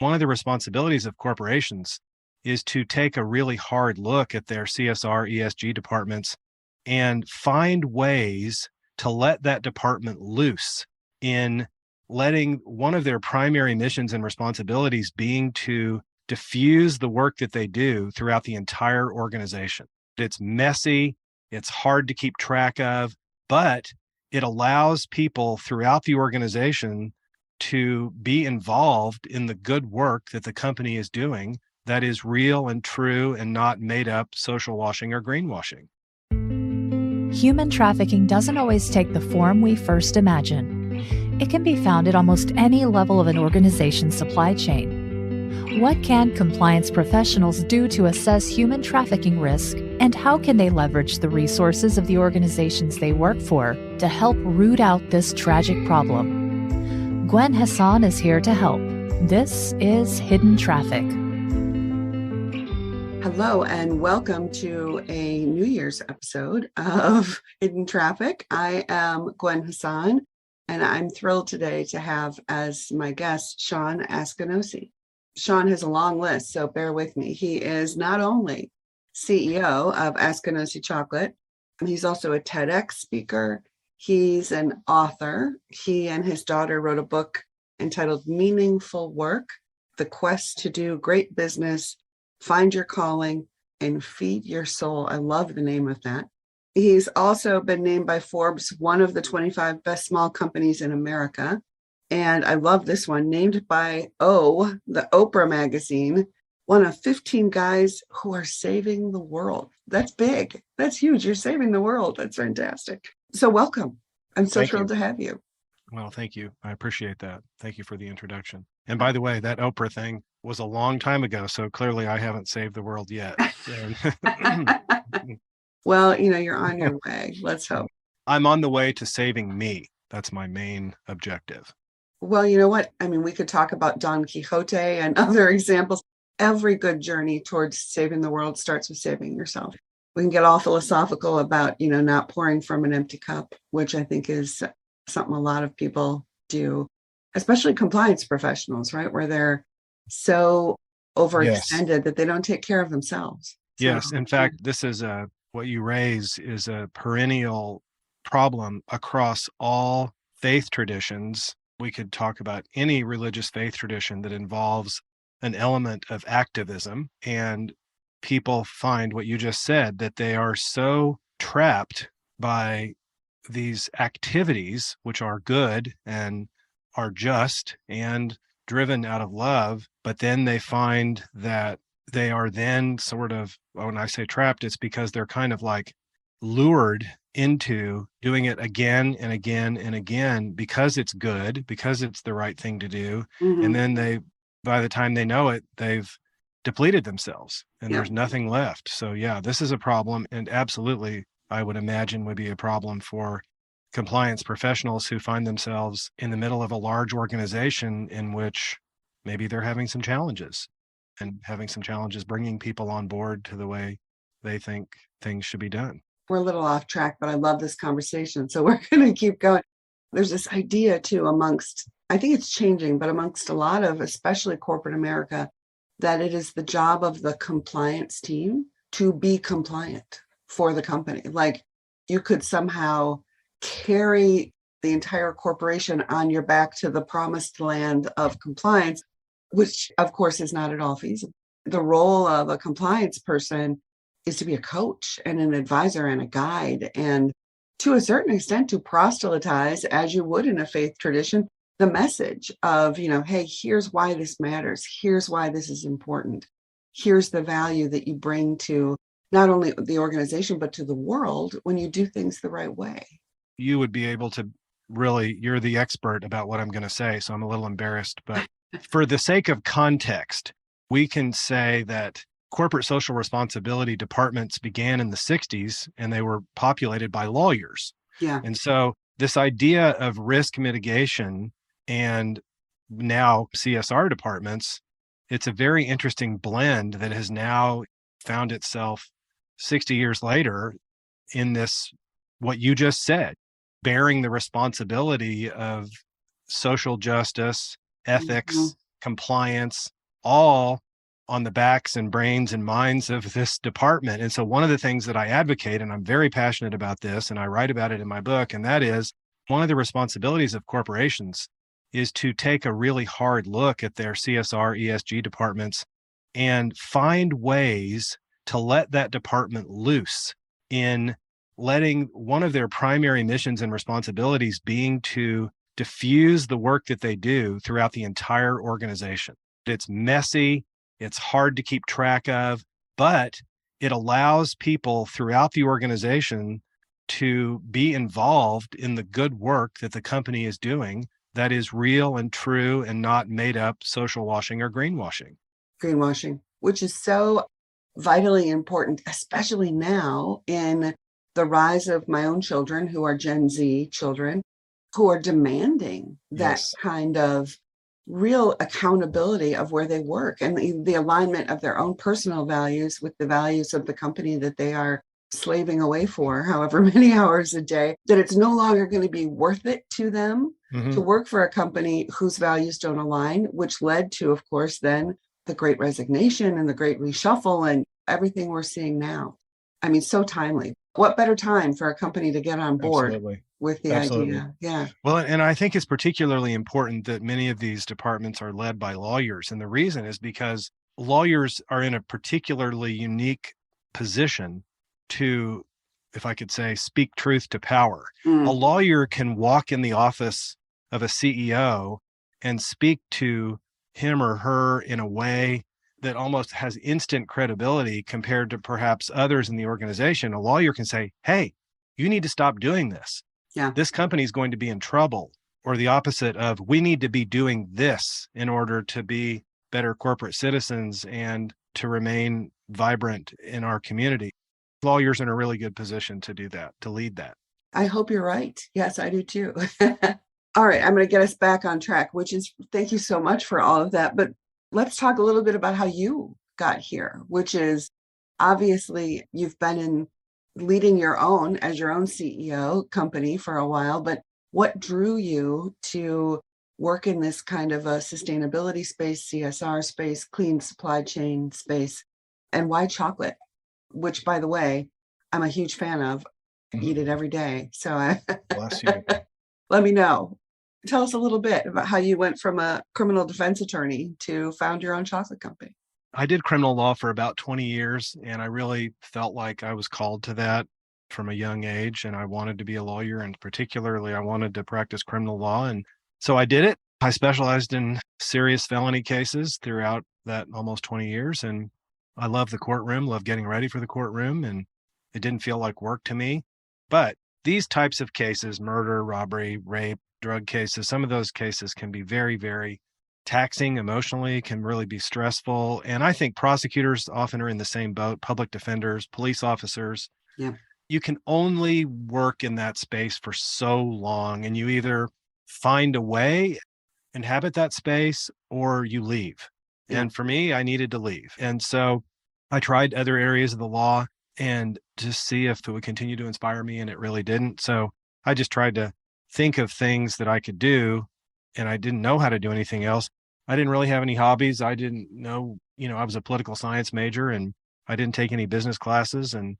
One of the responsibilities of corporations is to take a really hard look at their CSR, ESG departments and find ways to let that department loose in letting one of their primary missions and responsibilities being to diffuse the work that they do throughout the entire organization. It's messy, it's hard to keep track of, but it allows people throughout the organization to be involved in the good work that the company is doing that is real and true and not made up social washing or greenwashing. Human trafficking doesn't always take the form we first imagine. It can be found at almost any level of an organization's supply chain. What can compliance professionals do to assess human trafficking risk, and how can they leverage the resources of the organizations they work for to help root out this tragic problem? Gwen Hassan is here to help. This is Hidden Traffic. Hello, and welcome to a New Year's episode of Hidden Traffic. I am Gwen Hassan, and I'm thrilled today to have as my guest Shawn Askinosie. Shawn has a long list, so bear with me. He is not only CEO of Askinosie Chocolate, he's also a TEDx speaker. He's an author. He and his daughter wrote a book entitled Meaningful Work: The Quest to Do Great Business, Find Your Calling, and Feed Your Soul. I love the name of that. He's also been named by Forbes one of the 25 best small companies in America. And I love this one, named by the Oprah Magazine, one of 15 guys who are saving the world. That's big. That's huge. You're saving the world. That's fantastic. So welcome. I'm so thrilled to have you. Well, thank you. I appreciate that. Thank you for the introduction. And by the way, that Oprah thing was a long time ago, so clearly I haven't saved the world yet. Well, you're on your way. Let's hope. I'm on the way to saving me. That's my main objective. Well, you know what? I mean, we could talk about Don Quixote and other examples. Every good journey towards saving the world starts with saving yourself. We can get all philosophical about, not pouring from an empty cup, which I think is something a lot of people do, especially compliance professionals, right? Where they're so overextended that they don't take care of themselves. Yes. In fact, this is what you raise is a perennial problem across all faith traditions. We could talk about any religious faith tradition that involves an element of activism, and people find what you just said, that they are so trapped by these activities, which are good and are just and driven out of love, but then they find that they are then sort of, when I say trapped, it's because they're kind of like lured into doing it again and again and again because it's good, because it's the right thing to do. Mm-hmm. And then by the time they know it, they've depleted themselves and there's nothing left. So yeah, this is a problem, and absolutely, I would imagine would be a problem for compliance professionals who find themselves in the middle of a large organization in which maybe they're having some challenges bringing people on board to the way they think things should be done. We're a little off track, but I love this conversation, so we're going to keep going. There's this idea too I think it's changing, but amongst a lot of, especially corporate America, that it is the job of the compliance team to be compliant for the company. Like, you could somehow carry the entire corporation on your back to the promised land of compliance, which of course is not at all feasible. The role of a compliance person is to be a coach and an advisor and a guide, and to a certain extent to proselytize, as you would in a faith tradition, the message of, hey, here's why this matters. Here's why this is important. Here's the value that you bring to not only the organization, but to the world when you do things the right way. You would be able to you're the expert about what I'm going to say, so I'm a little embarrassed, but for the sake of context, we can say that corporate social responsibility departments began in the 60s and they were populated by lawyers. Yeah. And so this idea of risk mitigation and now CSR departments, it's a very interesting blend that has now found itself 60 years later in this, what you just said, bearing the responsibility of social justice, ethics, compliance, all on the backs and brains and minds of this department. And so one of the things that I advocate, and I'm very passionate about this, and I write about it in my book, and that is one of the responsibilities of corporations is to take a really hard look at their CSR, ESG departments and find ways to let that department loose in letting one of their primary missions and responsibilities being to diffuse the work that they do throughout the entire organization. It's messy, it's hard to keep track of, but it allows people throughout the organization to be involved in the good work that the company is doing that is real and true and not made up social washing or greenwashing. Greenwashing, which is so vitally important, especially now in the rise of my own children who are Gen Z children, who are demanding that Yes. kind of real accountability of where they work and the alignment of their own personal values with the values of the company that they are slaving away for however many hours a day, that it's no longer going to be worth it to them to work for a company whose values don't align, which led to, of course, then the great resignation and the great reshuffle and everything we're seeing now. I mean, so timely. What better time for a company to get on board Absolutely. with the Absolutely. idea? Yeah. Well, and I think it's particularly important that many of these departments are led by lawyers. And the reason is because lawyers are in a particularly unique position to, if I could say, speak truth to power. A lawyer can walk in the office of a CEO and speak to him or her in a way that almost has instant credibility compared to perhaps others in the organization. A lawyer can say, hey, you need to stop doing this. Yeah. This company is going to be in trouble, or the opposite of, we need to be doing this in order to be better corporate citizens and to remain vibrant in our community. Lawyers are in a really good position to do that, to lead that. I hope you're right. Yes, I do too. All right, I'm going to get us back on track, which is, thank you so much for all of that. But let's talk a little bit about how you got here, which is obviously you've been in leading your own as your own CEO company for a while, but what drew you to work in this kind of a sustainability space, CSR space, clean supply chain space, and why chocolate? Which, by the way, I'm a huge fan of. I eat it every day. So Bless you. Let me know. Tell us a little bit about how you went from a criminal defense attorney to found your own chocolate company. I did criminal law for about 20 years, and I really felt like I was called to that from a young age, and I wanted to be a lawyer, and particularly I wanted to practice criminal law. And so I did it. I specialized in serious felony cases throughout that almost 20 years, and I love the courtroom, love getting ready for the courtroom, and it didn't feel like work to me. But these types of cases, murder, robbery, rape, drug cases, some of those cases can be very, very taxing emotionally, can really be stressful. And I think prosecutors often are in the same boat, public defenders, police officers. Yeah. You can only work in that space for so long, and you either find a way, inhabit that space, or you leave. Yeah. And for me, I needed to leave. And so I tried other areas of the law and just see if it would continue to inspire me, and it really didn't. So I just tried to think of things that I could do, and I didn't know how to do anything else. I didn't really have any hobbies. I didn't know, I was a political science major, and I didn't take any business classes, and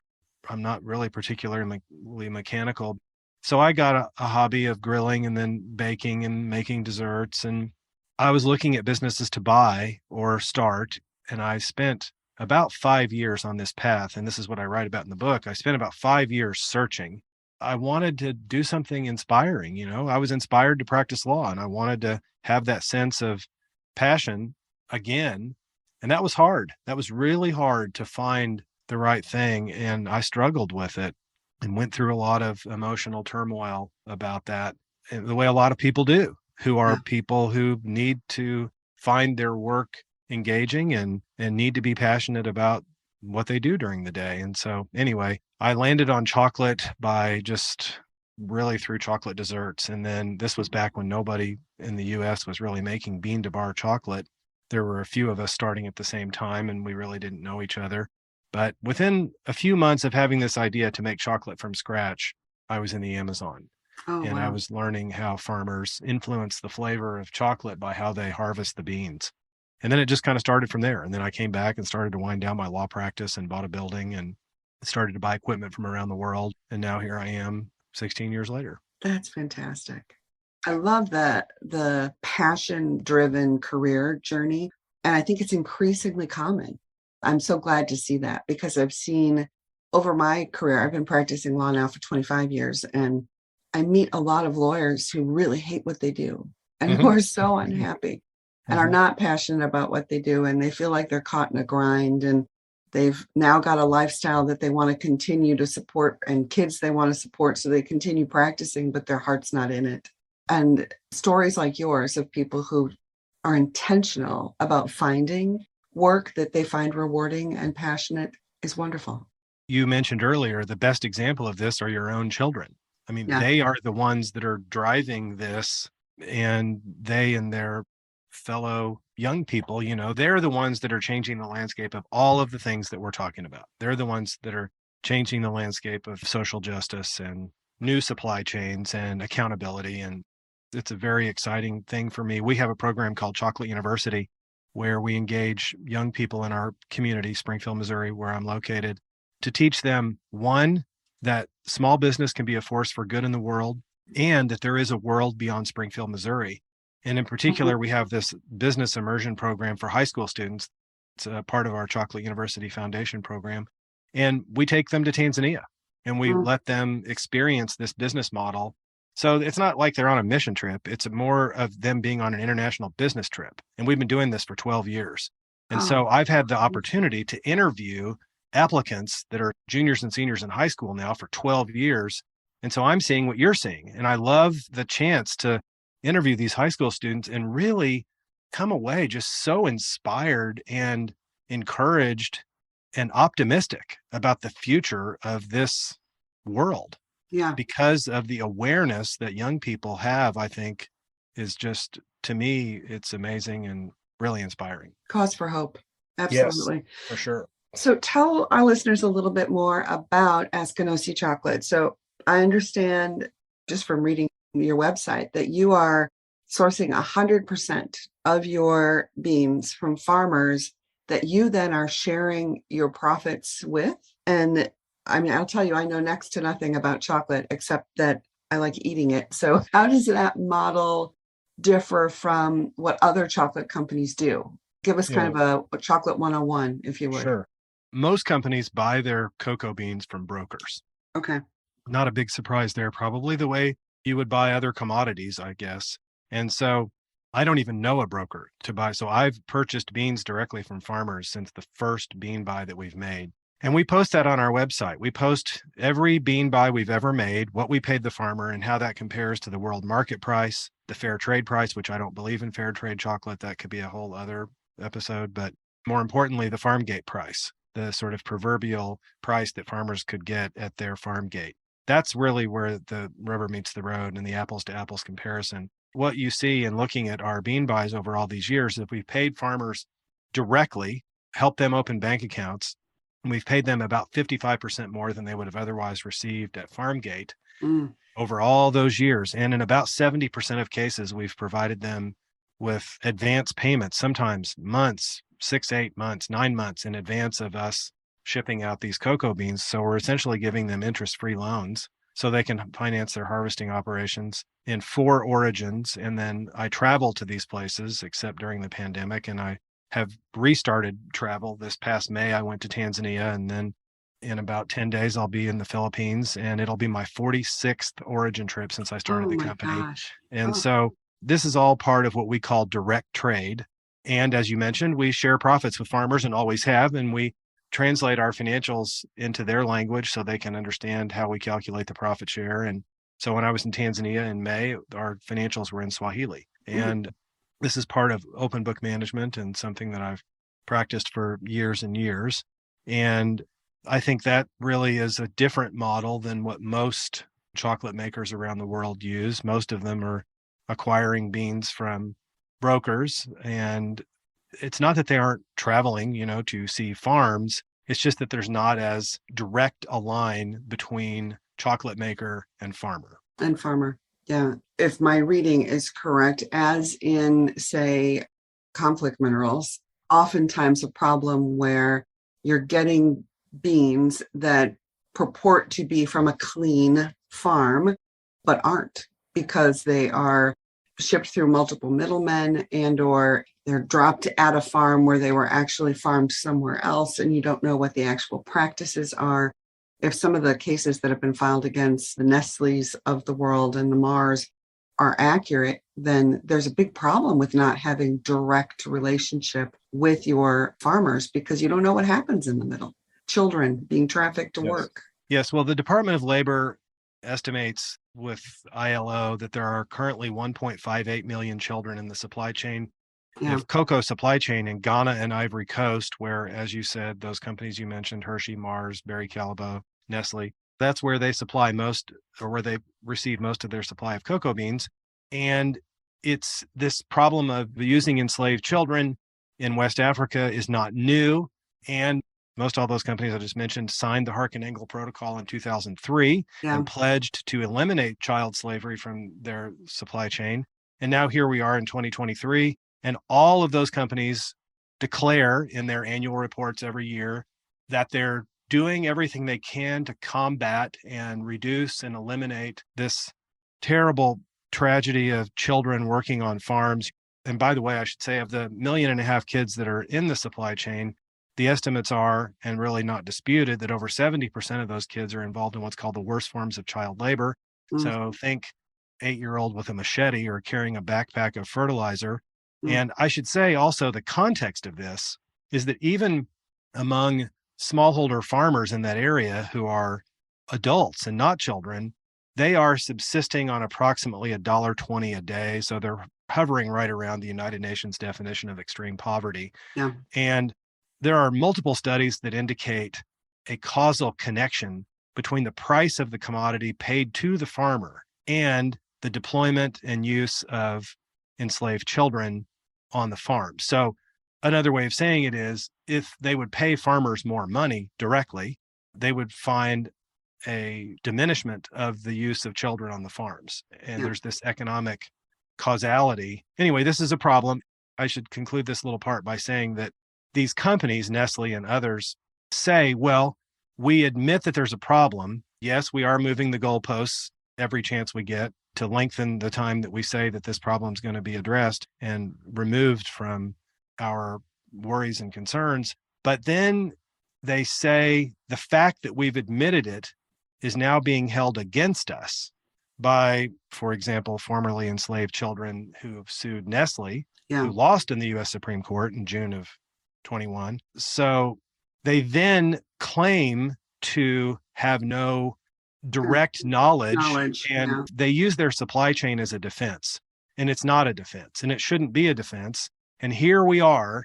I'm not really particularly mechanical. So I got a hobby of grilling and then baking and making desserts. And I was looking at businesses to buy or start, and I spent about 5 years on this path. And this is what I write about in the book. I spent about 5 years searching. I wanted to do something inspiring. I was inspired to practice law, and I wanted to have that sense of passion again. And that was hard. That was really hard to find the right thing. And I struggled with it and went through a lot of emotional turmoil about that, the way a lot of people do, who are people who need to find their work engaging and need to be passionate about what they do during the day. And so anyway, I landed on chocolate by just really through chocolate desserts. And then this was back when nobody in the US was really making bean to bar chocolate. There were a few of us starting at the same time, and we really didn't know each other. But within a few months of having this idea to make chocolate from scratch, I was in the Amazon. Oh, And I wow. was learning how farmers influence the flavor of chocolate by how they harvest the beans. And then it just kind of started from there. And then I came back and started to wind down my law practice and bought a building and started to buy equipment from around the world. And now here I am 16 years later. That's fantastic. I love that the passion-driven career journey, and I think it's increasingly common. I'm so glad to see that because I've seen over my career, I've been practicing law now for 25 years, and I meet a lot of lawyers who really hate what they do and who Hmm. are so unhappy and are Hmm. not passionate about what they do, and they feel like they're caught in a grind, and they've now got a lifestyle that they want to continue to support and kids they want to support, so they continue practicing, but their heart's not in it. And stories like yours of people who are intentional about finding work that they find rewarding and passionate is wonderful. You mentioned earlier, the best example of this are your own children. I mean, Yeah. they are the ones that are driving this, and they and their fellow young people, they're the ones that are changing the landscape of all of the things that we're talking about. They're the ones that are changing the landscape of social justice and new supply chains and accountability. And it's a very exciting thing for me. We have a program called Chocolate University where we engage young people in our community, Springfield, Missouri, where I'm located, to teach them, one, that small business can be a force for good in the world, and that there is a world beyond Springfield, Missouri. And in particular, Mhm. we have this business immersion program for high school students. It's a part of our Chocolate University Foundation program. And we take them to Tanzania and we Mm. let them experience this business model. So it's not like they're on a mission trip. It's more of them being on an international business trip. And we've been doing this for 12 years. And Oh, so I've had the wonderful. opportunity to interview applicants that are juniors and seniors in high school now for 12 years. And so I'm seeing what you're seeing. And I love the chance to interview these high school students and really come away just so inspired and encouraged and optimistic about the future of this world Yeah. because of the awareness that young people have. I think is just, to me, it's amazing and really inspiring. Cause for hope. Yes, Absolutely. for sure. So tell our listeners a little bit more about Askinosie Chocolate. So I understand just from reading your website that you are sourcing 100% of your beans from farmers that you then are sharing your profits with. And I mean, I'll tell you, I know next to nothing about chocolate except that I like eating it. So how does that model differ from what other chocolate companies do? Give us Yeah, kind of a chocolate 101, if you would. sure. Most companies buy their cocoa beans from brokers. Okay. Not a big surprise there, probably the way you would buy other commodities, I guess. And so I don't even know a broker to buy. So I've purchased beans directly from farmers since the first bean buy that we've made. And we post that on our website. We post every bean buy we've ever made, what we paid the farmer, and how that compares to the world market price, the fair trade price, which I don't believe in fair trade chocolate. That could be a whole other episode. But more importantly, the farm gate price, the sort of proverbial price that farmers could get at their farm gate. That's really where the rubber meets the road and the apples to apples comparison. What you see in looking at our bean buys over all these years is we've paid farmers directly, helped them open bank accounts, and we've paid them about 55% more than they would have otherwise received at Farmgate Mm. over all those years. And in about 70% of cases, we've provided them with advance payments, sometimes months, 6, 8 months, 9 months in advance of us shipping out these cocoa beans. So we're essentially giving them interest-free loans so they can finance their harvesting operations in 4 origins. And then I travel to these places, except during the pandemic, and I have restarted travel. This past May, I went to Tanzania, and then in about 10 days, I'll be in the Philippines, and it'll be my 46th origin trip since I started Oh the my company. gosh. And Oh, so this is all part of what we call direct trade. And as you mentioned, we share profits with farmers and always have, and we translate our financials into their language so they can understand how we calculate the profit share. And so when I was in Tanzania in May, our financials were in Swahili. mm, And this is part of open book management and something that I've practiced for years and years. And I think that really is a different model than what most chocolate makers around the world use. Most of them are acquiring beans from brokers. And it's not that they aren't traveling, to see farms. It's just that there's not as direct a line between chocolate maker and farmer. And farmer. Yeah. If my reading is correct, as in, say, conflict minerals, oftentimes a problem where you're getting beans that purport to be from a clean farm, but aren't, because they are shipped through multiple middlemen, and or they're dropped at a farm where they were actually farmed somewhere else, and you don't know what the actual practices are. If some of the cases that have been filed against the Nestle's of the world and the Mars are accurate, then there's a big problem with not having direct relationship with your farmers, because you don't know what happens in the middle. Children being trafficked to Yes. work. Yes. Well, the Department of Labor estimates with ILO that there are currently 1.58 million children in the supply chain. Yeah. The cocoa supply chain in Ghana and Ivory Coast, where, as you said, those companies you mentioned, Hershey, Mars, Berry Callebaut, Nestle, that's where they supply most, or where they receive most of their supply of cocoa beans. And it's this problem of using enslaved children in West Africa is not new. And most all those companies I just mentioned signed the Harkin-Engel Protocol in 2003 Yeah. and pledged to eliminate child slavery from their supply chain. And now here we are in 2023, and all of those companies declare in their annual reports every year that they're doing everything they can to combat and reduce and eliminate this terrible tragedy of children working on farms. And by the way, I should say, of the 1.5 million kids that are in the supply chain, the estimates are, and really not disputed, that over 70% of those kids are involved in what's called the worst forms of child labor. So think 8-year-old with a machete or carrying a backpack of fertilizer. And I should say also, the context of this is that even among smallholder farmers in that area who are adults and not children, they are subsisting on approximately $1.20 a day. So they're hovering right around the United Nations definition of extreme poverty. Yeah. And there are multiple studies that indicate a causal connection between the price of the commodity paid to the farmer and the deployment and use of enslaved children on the farm. So another way of saying it is, if they would pay farmers more money directly, they would find a diminishment of the use of children on the farms. And Yeah. there's this economic causality. Anyway, this is a problem. I should conclude this little part by saying that these companies, Nestle and others, say, well, we admit that there's a problem. Yes, we are moving the goalposts every chance we get to lengthen the time that we say that this problem is going to be addressed and removed from our worries and concerns. But then they say the fact that we've admitted it is now being held against us by, for example, formerly enslaved children who have sued Nestle, Yeah. who lost in the US Supreme Court in June of 21. So they then claim to have no direct knowledge, and Yeah. they use their supply chain as a defense. And it's not a defense, and it shouldn't be a defense. And here we are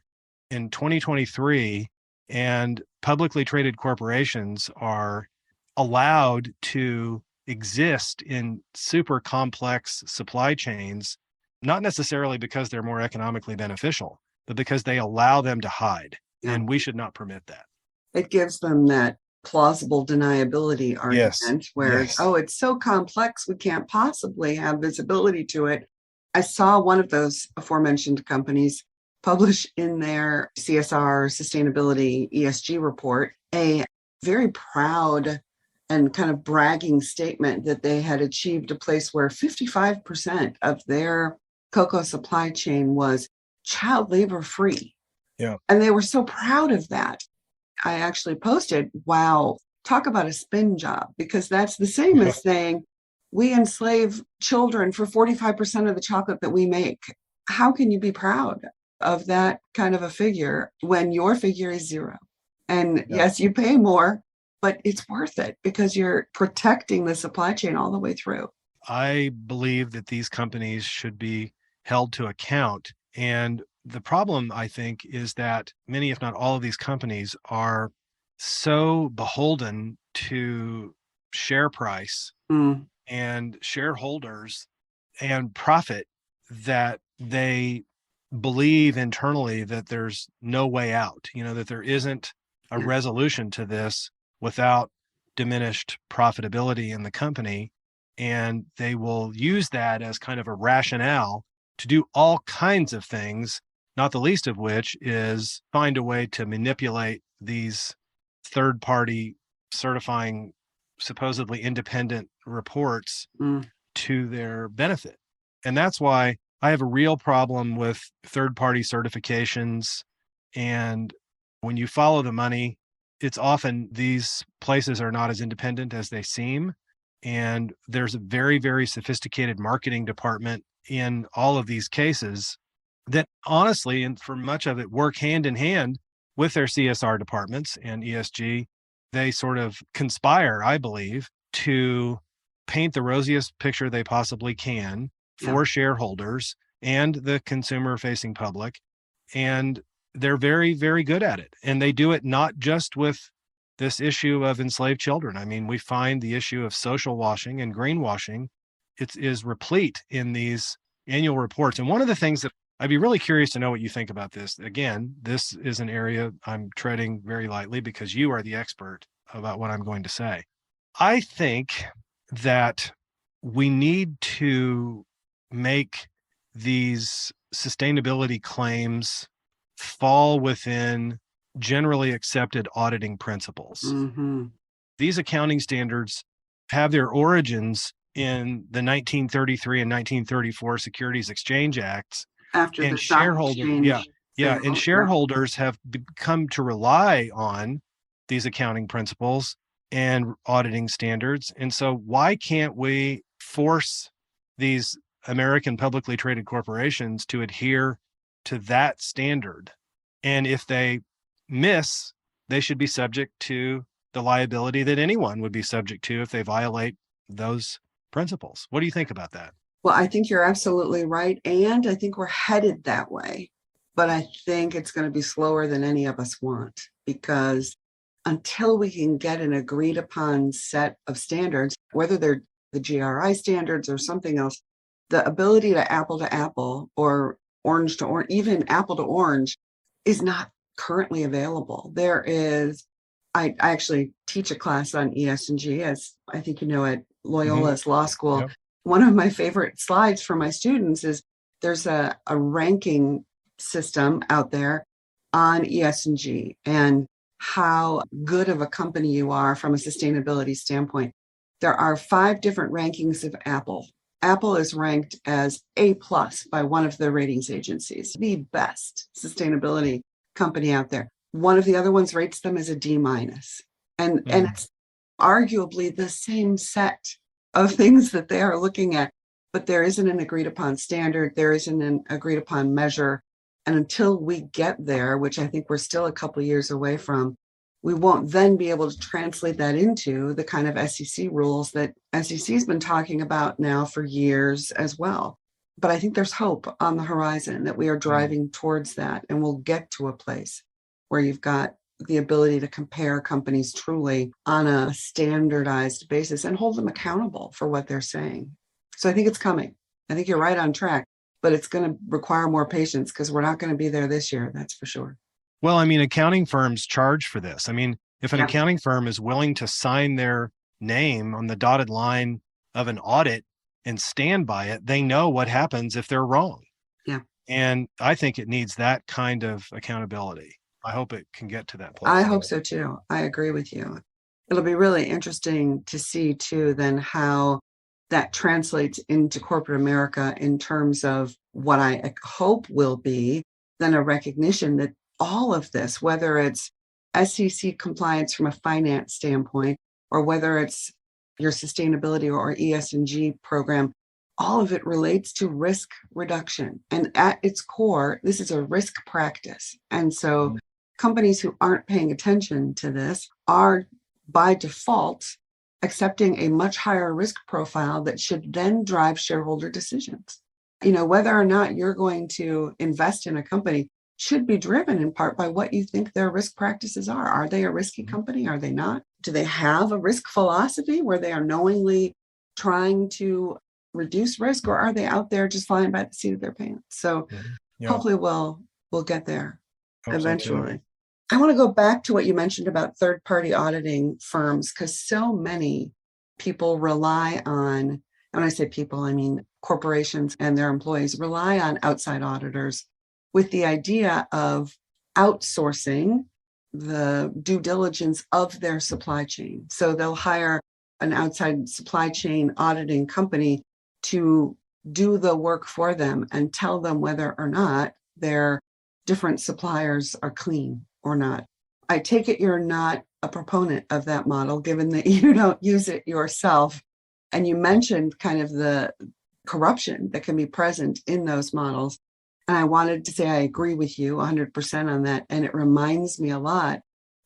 in 2023, and publicly traded corporations are allowed to exist in super complex supply chains, not necessarily because they're more economically beneficial, but because they allow them to hide. Yeah. And we should not permit that. It gives them that plausible deniability argument where, Yes. oh, it's so complex, we can't possibly have visibility to it. I saw one of those aforementioned companies publish in their CSR sustainability ESG report a very proud and kind of bragging statement that they had achieved a place where 55% of their cocoa supply chain was child labor free. Yeah. And they were so proud of that. I actually posted, wow, talk about a spin job, because that's the same as saying we enslave children for 45% of the chocolate that we make. How can you be proud of that kind of a figure when your figure is zero? And yes, you pay more, but it's worth it because you're protecting the supply chain all the way through. I believe that these companies should be held to account. And the problem, I think, is that many, if not all of these companies are so beholden to share price and shareholders and profit that they believe internally that there's no way out, that there isn't a resolution to this without diminished profitability in the company. And they will use that as kind of a rationale to do all kinds of things, not the least of which is find a way to manipulate these third party certifying supposedly independent reports Mm. to their benefit. And that's why I have a real problem with third party certifications. And when you follow the money, it's often these places are not as independent as they seem. And there's a very, very sophisticated marketing department in all of these cases that honestly, and for much of it, work hand in hand with their CSR departments and ESG. They sort of conspire, I believe, to paint the rosiest picture they possibly can Yeah. for shareholders and the consumer facing public. And they're very, very good at it. And they do it not just with this issue of enslaved children. I mean, we find the issue of social washing and greenwashing. It is replete in these annual reports. And one of the things that I'd be really curious to know what you think about this. Again, this is an area I'm treading very lightly because you are the expert about what I'm going to say. I think that we need to make these sustainability claims fall within generally accepted auditing principles. Mm-hmm. These accounting standards have their origins in the 1933 and 1934 Securities Exchange Acts. After the And stock shareholders, exchange and failed. shareholders have come to rely on these accounting principles and auditing standards. And so why can't we force these American publicly traded corporations to adhere to that standard? And if they miss, they should be subject to the liability that anyone would be subject to if they violate those principles. What do you think about that? Well, I think you're absolutely right. And I think we're headed that way. But I think it's going to be slower than any of us want, because until we can get an agreed upon set of standards, whether they're the GRI standards or something else, the ability to apple or orange to orange, even apple to orange, is not currently available. There is, I actually teach a class on ESG, as I think you know, at Loyola's Law School. Yep. One of my favorite slides for my students is there's a ranking system out there on ESG and how good of a company you are from a sustainability standpoint. There are 5 different rankings of Apple. Apple is ranked as A+ by one of the ratings agencies, the best sustainability company out there. One of the other ones rates them as a D-. And it's arguably the same set of things that they are looking at, but there isn't an agreed upon standard, there isn't an agreed upon measure. And until we get there, which I think we're still a couple of years away from, we won't then be able to translate that into the kind of SEC rules that SEC has been talking about now for years as well. But I think there's hope on the horizon that we are driving towards that, and we'll get to a place where you've got the ability to compare companies truly on a standardized basis and hold them accountable for what they're saying. So I think it's coming. I think you're right on track, but it's going to require more patience because we're not going to be there this year. That's for sure. Well, I mean, accounting firms charge for this. I mean, if an Yeah. accounting firm is willing to sign their name on the dotted line of an audit and stand by it, they know what happens if they're wrong. Yeah. And I think it needs that kind of accountability. I hope it can get to that place. I hope so too. I agree with you. It'll be really interesting to see too, then how that translates into corporate America in terms of what I hope will be then a recognition that all of this, whether it's SEC compliance from a finance standpoint, or whether it's your sustainability or ESG program, all of it relates to risk reduction. And at its core, this is a risk practice. And so companies who aren't paying attention to this are by default accepting a much higher risk profile that should then drive shareholder decisions. You know, whether or not you're going to invest in a company should be driven in part by what you think their risk practices are. Are they a risky company? Are they not? Do they have a risk philosophy where they are knowingly trying to reduce risk, or are they out there just flying by the seat of their pants? So hopefully we'll get there eventually. I want to go back to what you mentioned about third-party auditing firms, because so many people rely on when I say people, I mean corporations and their employees rely on outside auditors with the idea of outsourcing the due diligence of their supply chain. So they'll hire an outside supply chain auditing company to do the work for them and tell them whether or not their different suppliers are clean or not. I take it you're not a proponent of that model, given that you don't use it yourself. And you mentioned kind of the corruption that can be present in those models. And I wanted to say I agree with you 100% on that. And it reminds me a lot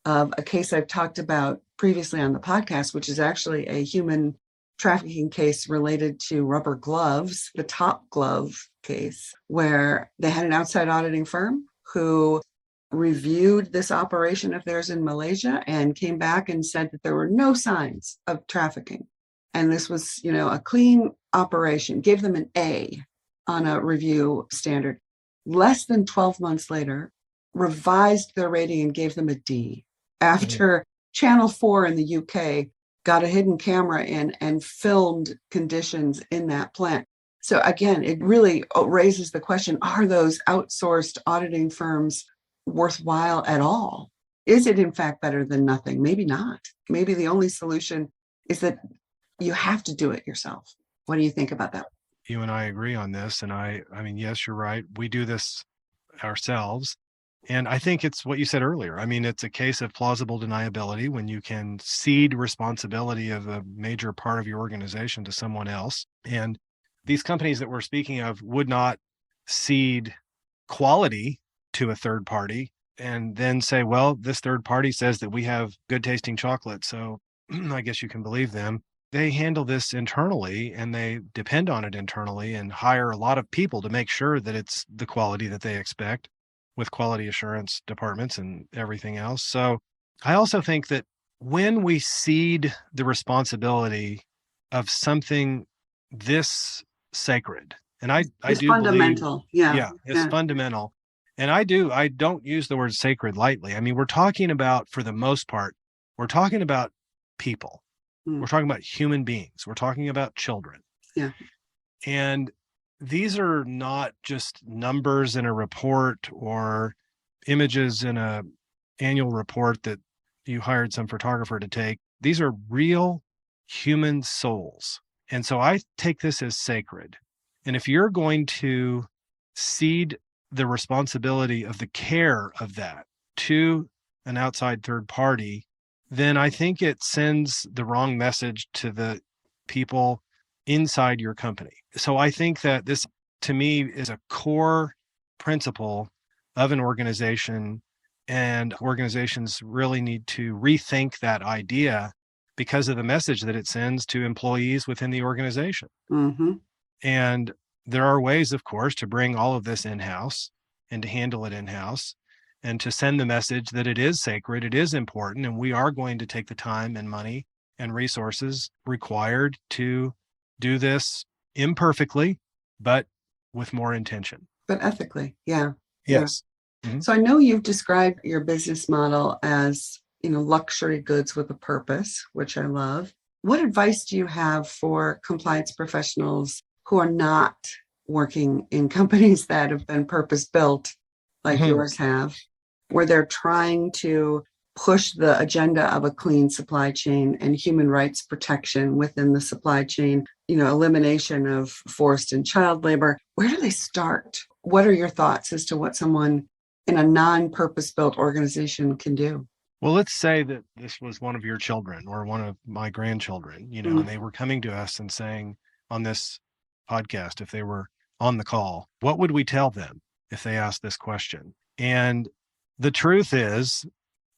of a case I've talked about previously on the podcast, which is actually a human trafficking case related to rubber gloves, the Top Glove case, where they had an outside auditing firm who reviewed this operation of theirs in Malaysia and came back and said that there were no signs of trafficking. And this was, a clean operation, gave them an A on a review standard. Less than 12 months later, revised their rating and gave them a D after Channel 4 in the UK got a hidden camera in and filmed conditions in that plant. So again, it really raises the question, are those outsourced auditing firms worthwhile at all? Is it in fact better than nothing? Maybe not. Maybe the only solution is that you have to do it yourself. What do you think about that? You and I agree on this. And I mean, yes, you're right. We do this ourselves. And I think it's what you said earlier. I mean, it's a case of plausible deniability when you can cede responsibility of a major part of your organization to someone else. And these companies that we're speaking of would not cede quality to a third party and then say, well, this third party says that we have good tasting chocolate, so I guess you can believe them. They handle this internally and they depend on it internally and hire a lot of people to make sure that it's the quality that they expect, with quality assurance departments and everything else. So I also think that when we cede the responsibility of something this sacred, and I do fundamental. believe, it's fundamental. And I don't use the word sacred lightly. I mean, we're talking about, for the most part, we're talking about people. We're talking about human beings. We're talking about children. Yeah. And these are not just numbers in a report or images in a annual report that you hired some photographer to take. These are real human souls. And so I take this as sacred. And if you're going to cede the responsibility of the care of that to an outside third party, then I think it sends the wrong message to the people inside your company. So I think that this, to me, is a core principle of an organization, and organizations really need to rethink that idea because of the message that it sends to employees within the organization. Mm-hmm. And there are ways, of course, to bring all of this in-house and to handle it in-house and to send the message that it is sacred, it is important, and we are going to take the time and money and resources required to do this imperfectly, but with more intention. But ethically, yeah. Yes. Yeah. Mm-hmm. So I know you've described your business model as, luxury goods with a purpose, which I love. What advice do you have for compliance professionals who are not working in companies that have been purpose-built like yours have, where they're trying to push the agenda of a clean supply chain and human rights protection within the supply chain, elimination of forced and child labor? Where do they start? What are your thoughts as to what someone in a non-purpose-built organization can do? Well, let's say that this was one of your children or one of my grandchildren, and they were coming to us and saying on this podcast, if they were on the call, what would we tell them if they asked this question? And the truth is,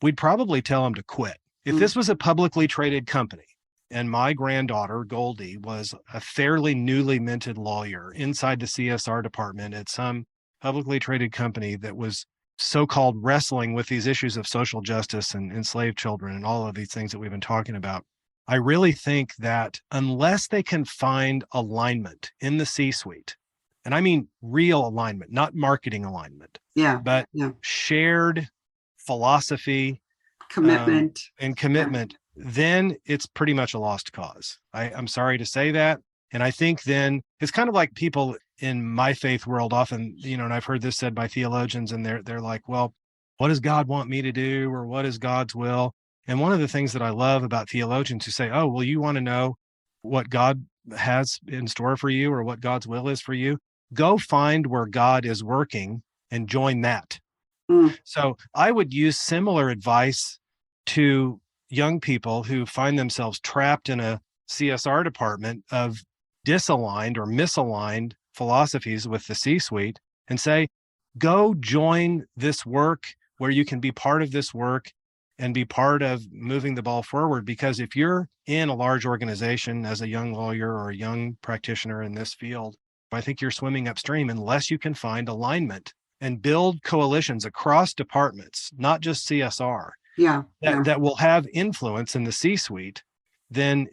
we'd probably tell them to quit. If this was a publicly traded company and my granddaughter, Goldie, was a fairly newly minted lawyer inside the CSR department at some publicly traded company that was so-called wrestling with these issues of social justice and enslaved children and all of these things that we've been talking about, I really think that unless they can find alignment in the C-suite, and I mean real alignment, not marketing alignment, but shared philosophy, commitment, then it's pretty much a lost cause. I'm sorry to say that. And I think then it's kind of like people in my faith world often, and I've heard this said by theologians, and they're like, well, what does God want me to do? Or what is God's will? And one of the things that I love about theologians who say, oh, well, you want to know what God has in store for you or what God's will is for you? Go find where God is working and join that. Mm. So I would use similar advice to young people who find themselves trapped in a CSR department of disaligned or misaligned philosophies with the C-suite and say, go join this work where you can be part of this work and be part of moving the ball forward. Because if you're in a large organization as a young lawyer or a young practitioner in this field, I think you're swimming upstream unless you can find alignment and build coalitions across departments, not just CSR, Yeah. that will have influence in the C-suite. Then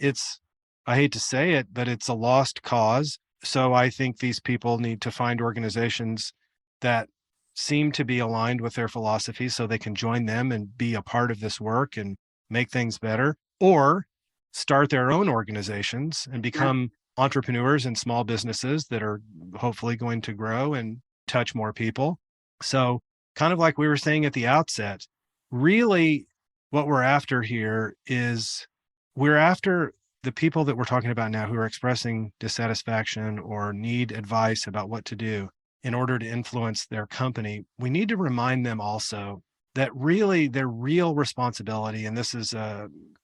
I hate to say it, but it's a lost cause. So I think these people need to find organizations that seem to be aligned with their philosophy so they can join them and be a part of this work and make things better, or start their own organizations and become entrepreneurs and small businesses that are hopefully going to grow and touch more people. So kind of like we were saying at the outset, really what we're after here is we're after the people that we're talking about now who are expressing dissatisfaction or need advice about what to do in order to influence their company. We need to remind them also that really their real responsibility, and this is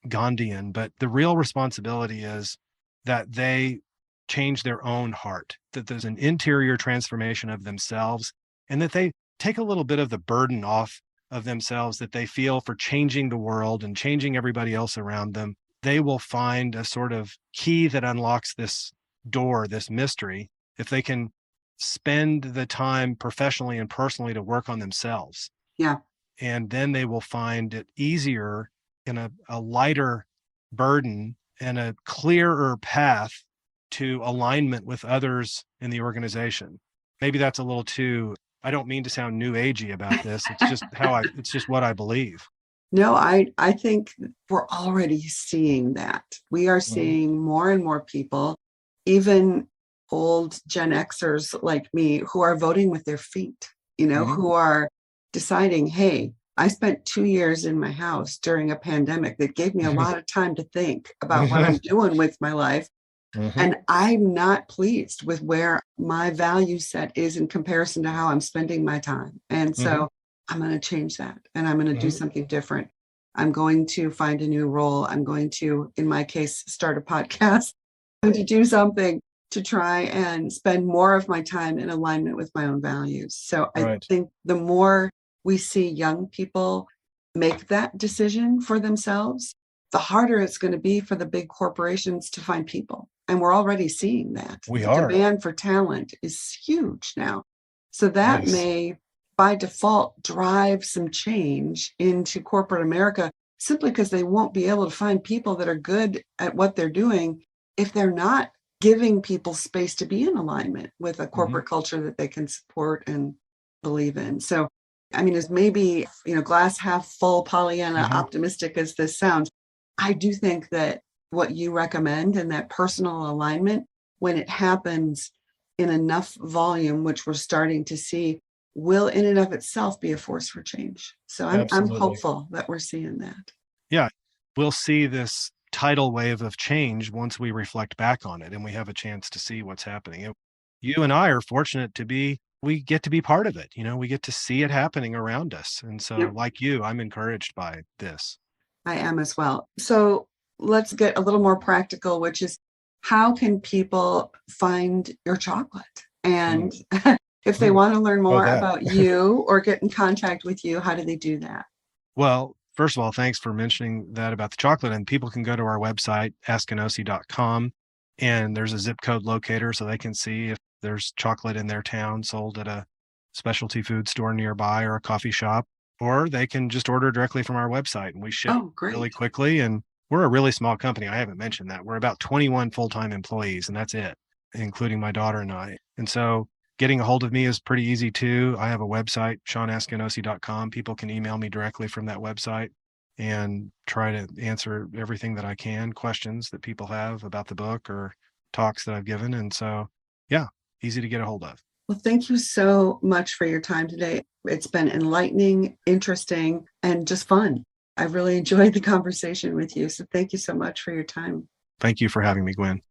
Gandhian, but the real responsibility is that they change their own heart, that there's an interior transformation of themselves, and that they take a little bit of the burden off of themselves that they feel for changing the world and changing everybody else around them. They will find a sort of key that unlocks this door, this mystery, if they can spend the time professionally and personally to work on themselves. Yeah. And then they will find it easier in a lighter burden and a clearer path to alignment with others in the organization. Maybe that's a little too, I don't mean to sound new agey about this. It's just it's just what I believe. No, I think we're already seeing that. We are seeing more and more people, even old Gen Xers like me, who are voting with their feet, who are deciding, hey, I spent 2 years in my house during a pandemic that gave me a lot of time to think about what I'm doing with my life. And I'm not pleased with where my value set is in comparison to how I'm spending my time. And so I'm going to change that, and I'm going to do something different. I'm going to find a new role. I'm going to, in my case, start a podcast. I'm going to do something to try and spend more of my time in alignment with my own values. So I think the more we see young people make that decision for themselves, the harder it's going to be for the big corporations to find people. And we're already seeing that. The demand for talent is huge now. So that may, by default, drive some change into corporate America, simply because they won't be able to find people that are good at what they're doing if they're not giving people space to be in alignment with a corporate culture that they can support and believe in. So, I mean, as maybe, glass half full, Pollyanna optimistic as this sounds, I do think that what you recommend and that personal alignment, when it happens in enough volume, which we're starting to see, will in and of itself be a force for change. So I'm hopeful that we're seeing that. Yeah, we'll see this tidal wave of change once we reflect back on it and we have a chance to see what's happening. You and I are fortunate we get to be part of it. We get to see it happening around us. And so like you, I'm encouraged by this. I am as well. So let's get a little more practical, which is, how can people find your chocolate? And if they want to learn more about you or get in contact with you, how do they do that? Well, first of all, thanks for mentioning that about the chocolate. And people can go to our website, askinosie.com, and there's a zip code locator so they can see if there's chocolate in their town sold at a specialty food store nearby or a coffee shop, or they can just order directly from our website, and we ship really quickly. And we're a really small company. I haven't mentioned that. We're about 21 full-time employees, and that's it, including my daughter and I. And so getting a hold of me is pretty easy too. I have a website, ShawnAskinosie.com. People can email me directly from that website and try to answer everything that I can, questions that people have about the book or talks that I've given. And so, yeah, easy to get a hold of. Well, thank you so much for your time today. It's been enlightening, interesting, and just fun. I really enjoyed the conversation with you. So thank you so much for your time. Thank you for having me, Gwen.